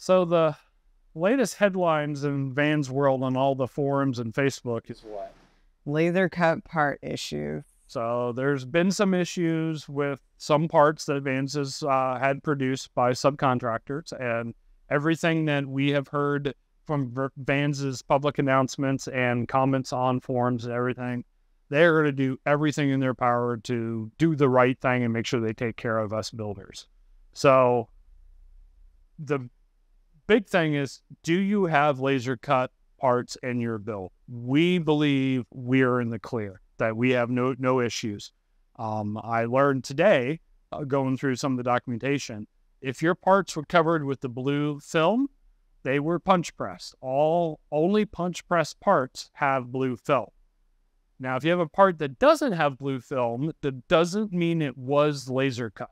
So the latest headlines in Van's world on all the forums and Facebook is what? Laser cut part issue. So there's been some issues with some parts that Vans has had produced by subcontractors, and everything that we have heard from Vans's public announcements and comments on forums and everything, they're going to do everything in their power to do the right thing and make sure they take care of us builders. So the big thing is, do you have laser cut parts in your build? We believe we are in the clear, that we have no issues. I learned today, going through some of the documentation, if your parts were covered with the blue film, they were punch pressed. Only punch pressed parts have blue film. Now, if you have a part that doesn't have blue film, that doesn't mean it was laser cut.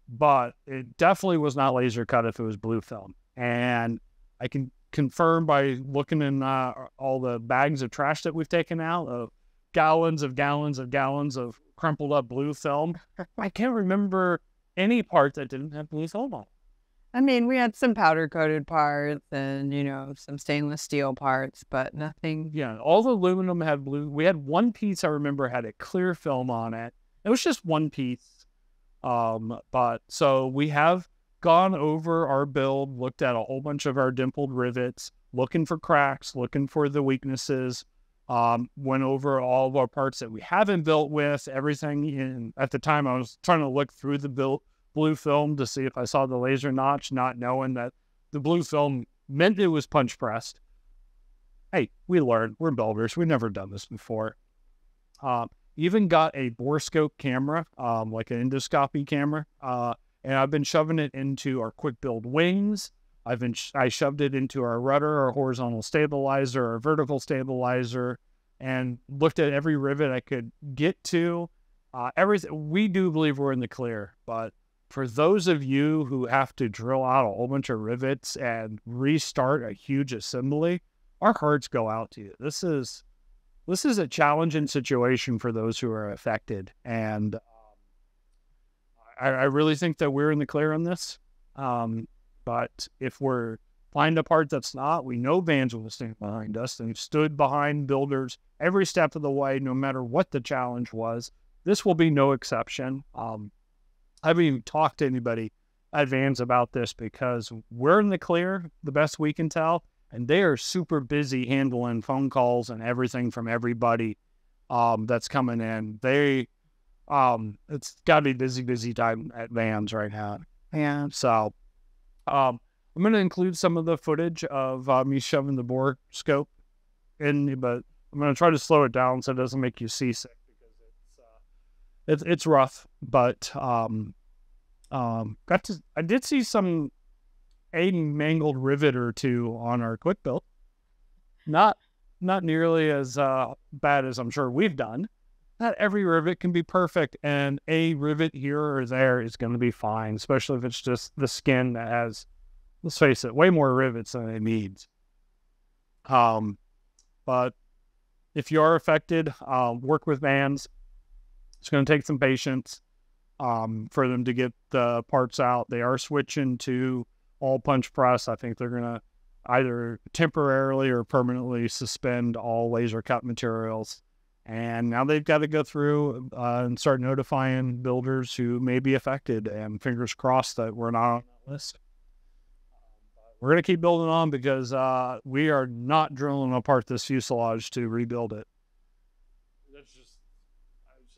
But it definitely was not laser cut if it was blue film. And I can confirm by looking in all the bags of trash that we've taken out, of gallons of crumpled up blue film. I can't remember any part that didn't have blue film on it. I mean, we had some powder coated parts and, some stainless steel parts, but nothing. Yeah, all the aluminum had blue. We had one piece I remember had a clear film on it. It was just one piece. But so we have gone over our build, looked at a whole bunch of our dimpled rivets, looking for cracks, looking for the weaknesses, went over all of our parts that we haven't built with, everything. And at the time, I was trying to look through the blue film to see if I saw the laser notch, not knowing that the blue film meant it was punch pressed. Hey, we learned. We're builders. We've never done this before. Even got a borescope camera, like an endoscopy camera, and I've been shoving it into our quick build wings. I shoved it into our rudder, our horizontal stabilizer, our vertical stabilizer, and looked at every rivet I could get to. Everything. We do believe we're in the clear, but for those of you who have to drill out a whole bunch of rivets and restart a huge assembly, our hearts go out to you. This is a challenging situation for those who are affected, and I really think that we're in the clear on this. But if we're find a part that's not, we know Vans will stand behind us. They've stood behind builders every step of the way, no matter what the challenge was. This will be no exception. I haven't even talked to anybody at Vans about this because we're in the clear, the best we can tell, and they are super busy handling phone calls and everything from everybody that's coming in. It's got to be busy time at Vans right now. Yeah. So I'm going to include some of the footage of me shoving the bore scope in, but I'm going to try to slow it down so it doesn't make you seasick, because it's rough. But I did see a mangled rivet or two on our quick build. Not nearly as bad as I'm sure we've done. Not every rivet can be perfect, and a rivet here or there is going to be fine, especially if it's just the skin that has, let's face it, way more rivets than it needs. But if you are affected, work with Vans. It's going to take some patience for them to get the parts out. They are switching to all punch press. I think they're going to either temporarily or permanently suspend all laser cut materials. And now they've got to go through and start notifying builders who may be affected, and fingers crossed that we're not on that list. We're going to keep building on because we are not drilling apart this fuselage to rebuild it.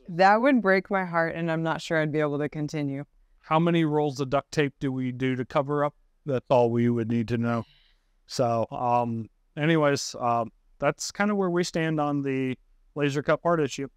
That would break my heart, and I'm not sure I'd be able to continue. How many rolls of duct tape do we do to cover up? That's all we would need to know. So anyways, that's kind of where we stand on the laser cut part issue.